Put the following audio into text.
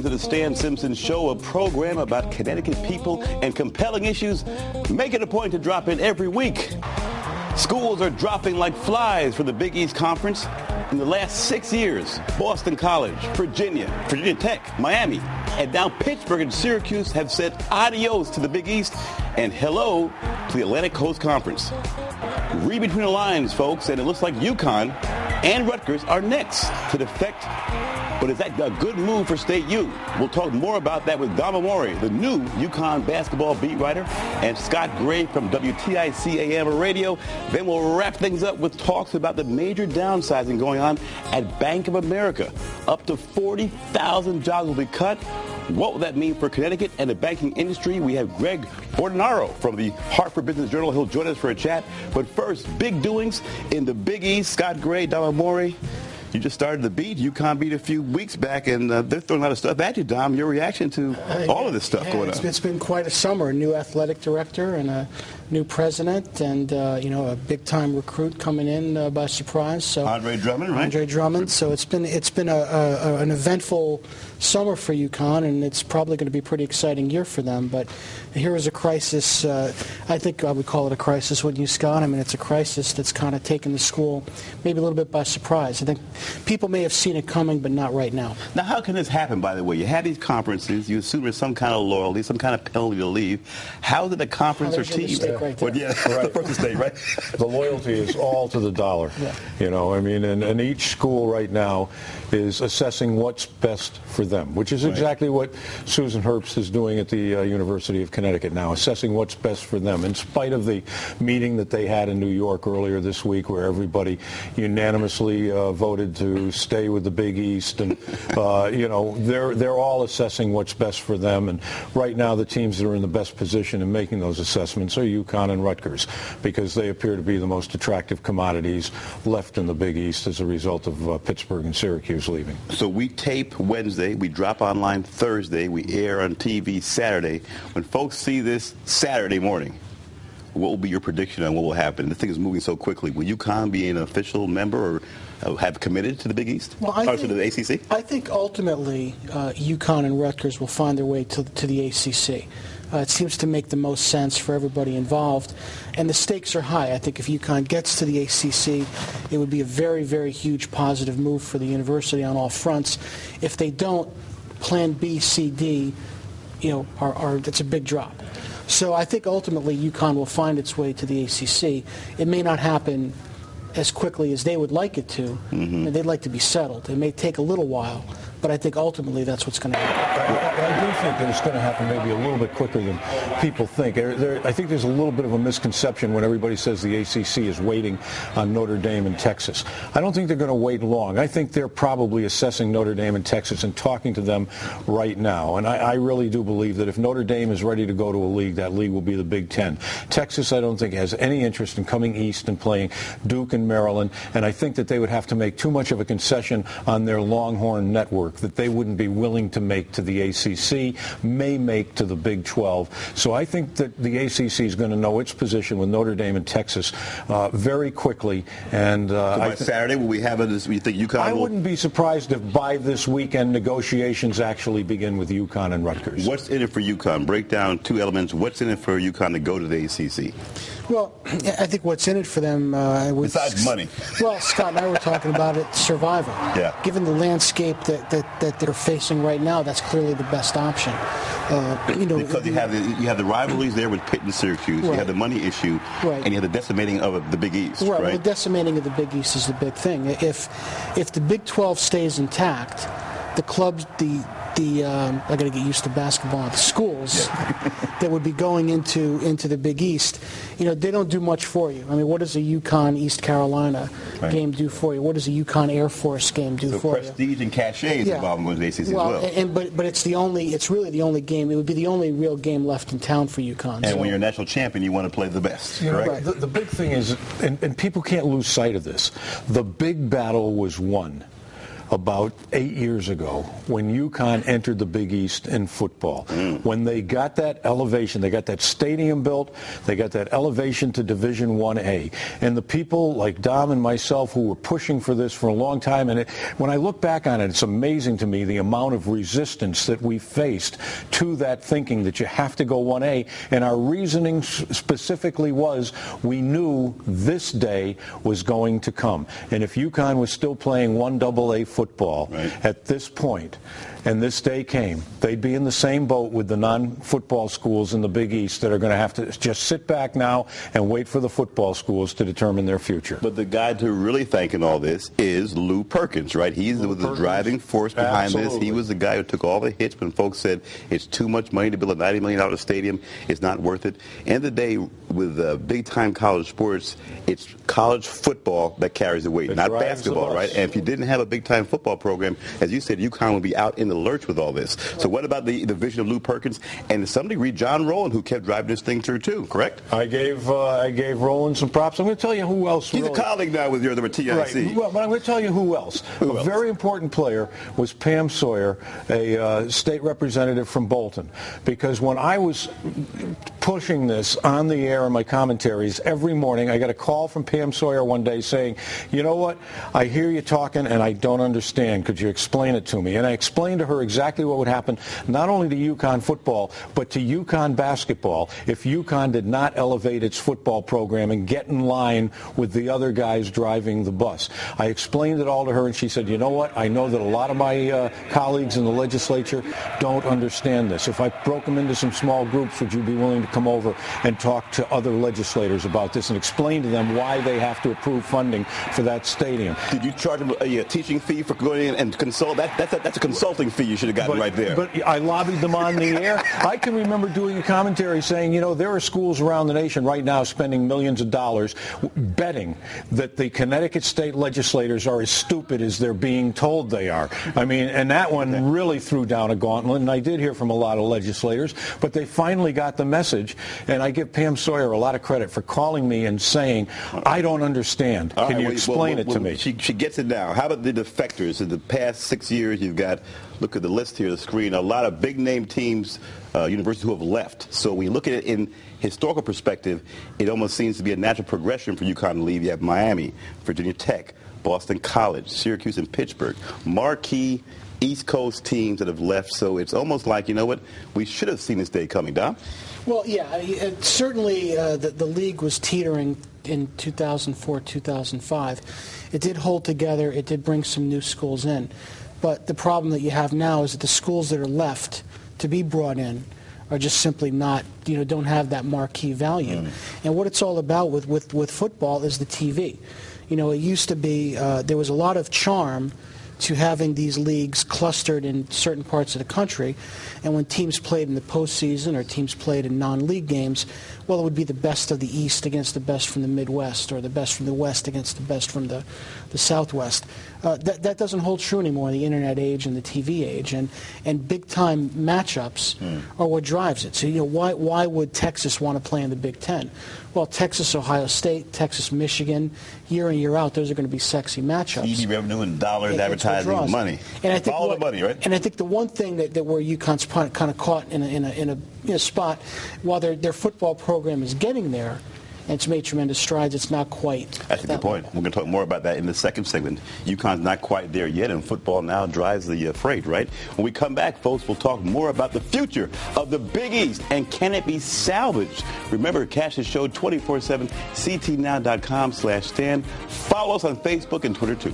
to the Stan Simpson Show, a program about Connecticut people and compelling issues. Make it a point to drop in every week. Schools are dropping like flies for the Big East Conference. In the last 6 years, Boston College, Virginia Tech, Miami, and now Pittsburgh and Syracuse have said adios to the Big East and hello to the Atlantic Coast Conference. Read between the lines, folks, and it looks like UConn and Rutgers are next to defect. But is that a good move for State U? We'll talk more about that with Dama Mori, the new UConn basketball beat writer, and Scott Gray from WTIC AM Radio. Then we'll wrap things up with talks about the major downsizing going on at Bank of America. Up to 40,000 jobs will be cut. What will that mean for Connecticut and the banking industry? We have Greg Bordenaro from the Hartford Business Journal. He'll join us for a chat. But first, big doings in the Big East. Scott Gray, Dama Mori. You just started the beat. UConn beat a few weeks back, and they're throwing a lot of stuff at you, Dom. Your reaction to all of this stuff going on? It's been quite a summer. A new athletic director and a new president, and a big-time recruit coming in by surprise. So Andre Drummond, right? Andre Drummond. So it's been an eventful summer for UConn, and it's probably going to be a pretty exciting year for them. But here is a crisis. I think I would call it a crisis, wouldn't you, Scott? I mean, it's a crisis that's kind of taken the school maybe a little bit by surprise. I think people may have seen it coming, but not right now. Now, how can this happen, by the way? You have these conferences. You assume there's some kind of loyalty, some kind of penalty to leave. How did the conference or team... Right there. Well, yeah, right. The first mistake, right? The loyalty is all to the dollar. Yeah. And each school right now is assessing what's best for them, which is exactly what Susan Herbst is doing at the University of Connecticut now, assessing what's best for them. In spite of the meeting that they had in New York earlier this week where everybody unanimously voted to stay with the Big East, and they're all assessing what's best for them. And right now the teams that are in the best position in making those assessments are UConn and Rutgers, because they appear to be the most attractive commodities left in the Big East as a result of Pittsburgh and Syracuse leaving. So we tape Wednesday, we drop online Thursday, we air on TV Saturday. When folks see this Saturday morning, what will be your prediction on what will happen? This thing is moving so quickly. Will UConn be an official member or have committed to the Big East? Well, to the ACC? I think ultimately UConn and Rutgers will find their way to the ACC. It seems to make the most sense for everybody involved, and the stakes are high. I think if UConn gets to the ACC, it would be a very, very huge positive move for the university on all fronts. If they don't, Plan B, C, D, it's a big drop. So I think ultimately UConn will find its way to the ACC. It may not happen as quickly as they would like it to. And they'd like to be settled. It may take a little while, but I think ultimately that's what's going to happen. I do think that it's going to happen maybe a little bit quicker than people think. I think there's a little bit of a misconception when everybody says the ACC is waiting on Notre Dame and Texas. I don't think they're going to wait long. I think they're probably assessing Notre Dame and Texas and talking to them right now. And I really do believe that if Notre Dame is ready to go to a league, that league will be the Big Ten. Texas, I don't think, has any interest in coming east and playing Duke and Maryland. And I think that they would have to make too much of a concession on their Longhorn network that they wouldn't be willing to make to the ACC, may make to the Big 12. So I think that the ACC is going to know its position with Notre Dame and Texas very quickly. And by Saturday, will we have it? You think UConn I wouldn't be surprised if by this weekend negotiations actually begin with UConn and Rutgers. What's in it for UConn? Break down two elements. What's in it for UConn to go to the ACC? Well, I think what's in it for them... besides money. Well, Scott and I were talking about it, survival. Yeah. Given the landscape that they're facing right now, that's clearly the best option. Because you have the rivalries there with Pitt and Syracuse. Right. You have the money issue, right. And you have the decimating of the Big East. Right. Right. Well, the decimating of the Big East is the big thing. If the Big 12 stays intact, the clubs, I got to get used to basketball at the schools that would be going into the Big East. They don't do much for you. I mean, what does a UConn East Carolina game do for you? What does a UConn Air Force game do for you? The prestige and cachet is involved in going to the ACC as well. But it's really the only game. It would be the only real game left in town for UConn. And when you're a national champion, you want to play the best. Correct? The big thing is, and people can't lose sight of this, the big battle was won about 8 years ago when UConn entered the Big East in football. When they got that elevation, they got that stadium built, they got that elevation to Division 1A. And the people like Dom and myself who were pushing for this for a long time, and when I look back on it, it's amazing to me the amount of resistance that we faced to that thinking that you have to go 1A. And our reasoning specifically was we knew this day was going to come. And if UConn was still playing 1AA football at this point, and this day came, they'd be in the same boat with the non-football schools in the Big East that are going to have to just sit back now and wait for the football schools to determine their future. But the guy to really thank in all this is Lou Perkins, right? He's the driving force behind this. He was the guy who took all the hits when folks said it's too much money to build a $90 million stadium. It's not worth it. End of the day, with big-time college sports, it's college football that carries the weight, not basketball, right? And if you didn't have a big-time football program, as you said, UConn would be out in the lurch with all this. So what about the vision of Lou Perkins and to some degree John Rowland, who kept driving this thing through too, correct? I gave Rowland some props. I'm going to tell you who else. He's a colleague now with the TIC. Right. Well, but I'm going to tell you who else. A very important player was Pam Sawyer, a state representative from Bolton. Because when I was pushing this on the air in my commentaries every morning, I got a call from Pam Sawyer one day saying, you know what, I hear you talking and I don't understand. Could you explain it to me? And I explained to her exactly what would happen, not only to UConn football, but to UConn basketball if UConn did not elevate its football program and get in line with the other guys driving the bus. I explained it all to her, and she said, you know what, I know that a lot of my colleagues in the legislature don't understand this. If I broke them into some small groups, would you be willing to come over and talk to other legislators about this and explain to them why they have to approve funding for that stadium? Did you charge them a teaching fee for going in and consult? That's a consulting fee you should have gotten right there. But I lobbied them on the air. I can remember doing a commentary saying, you know, there are schools around the nation right now spending millions of dollars betting that the Connecticut state legislators are as stupid as they're being told they are. I mean, and that one really threw down a gauntlet, and I did hear from a lot of legislators, but they finally got the message, and I give Pam Sawyer a lot of credit for calling me and saying, I don't understand. Can you explain it to me? She gets it now. How about the defectors? In the past 6 years, you've got, look at the list here on the screen, a lot of big-name teams, universities who have left. So when you look at it in historical perspective, it almost seems to be a natural progression for UConn to leave. You have Miami, Virginia Tech, Boston College, Syracuse, and Pittsburgh. Marquee East Coast teams that have left. So it's almost like, you know what, we should have seen this day coming, Dom. Well, yeah, certainly the league was teetering in 2004, 2005. It did hold together. It did bring some new schools in. But the problem that you have now is that the schools that are left to be brought in are just simply not, don't have that marquee value. And what it's all about with football is the TV. It used to be, there was a lot of charm to having these leagues clustered in certain parts of the country, and when teams played in the postseason or teams played in non-league games, well, it would be the best of the East against the best from the Midwest, or the best from the West against the best from the Southwest. That doesn't hold true anymore in the Internet age and the TV age, and big-time matchups are what drives it. So, why would Texas want to play in the Big Ten? Well, Texas, Ohio State, Texas, Michigan, year in, year out, those are going to be sexy matchups. TV revenue and dollars, advertising, money. And I think follow the money, right? And I think the one thing that where UConn's kind of caught in a spot, while their football program is getting there, and it's made tremendous strides, it's not quite. That's a good point. We're going to talk more about that in the second segment. UConn's not quite there yet, and football now drives the freight, right? When we come back, folks, we'll talk more about the future of the Big East, and can it be salvaged? Remember, catch the show 24/7, ctnow.com/stand. Follow us on Facebook and Twitter, too.